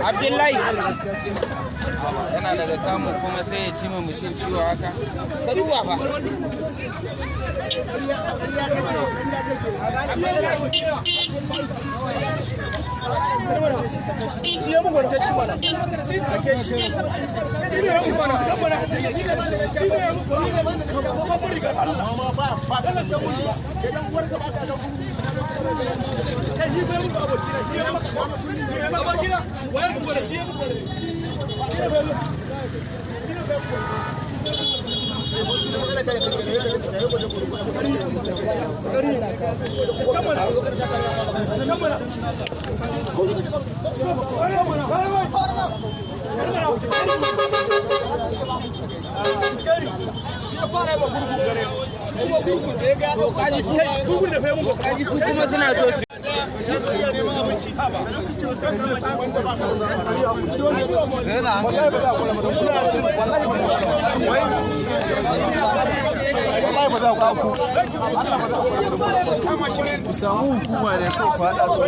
Abdullahi yana daga kamun kuma sai ya ci mutum ciwo haka. Ka duba fa. Siya mu gwarce shi mana. Sake shi. Shi mana. Kuma suna so su samu hukuma ne ko fada su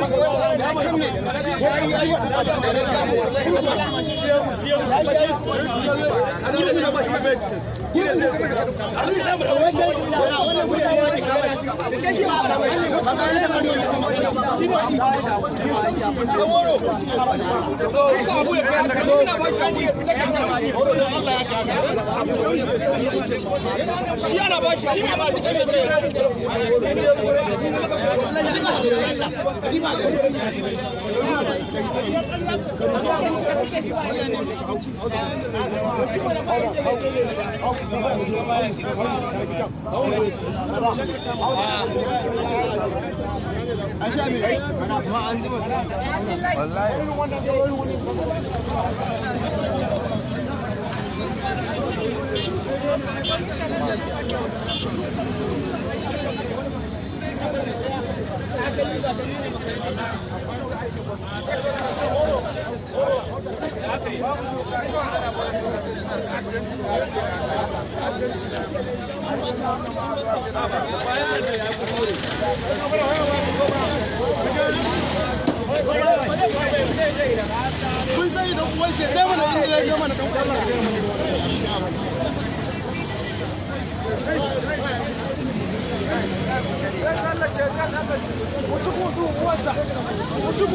kun sai da uwan shi da mana inda ya mana dan kwallon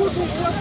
What's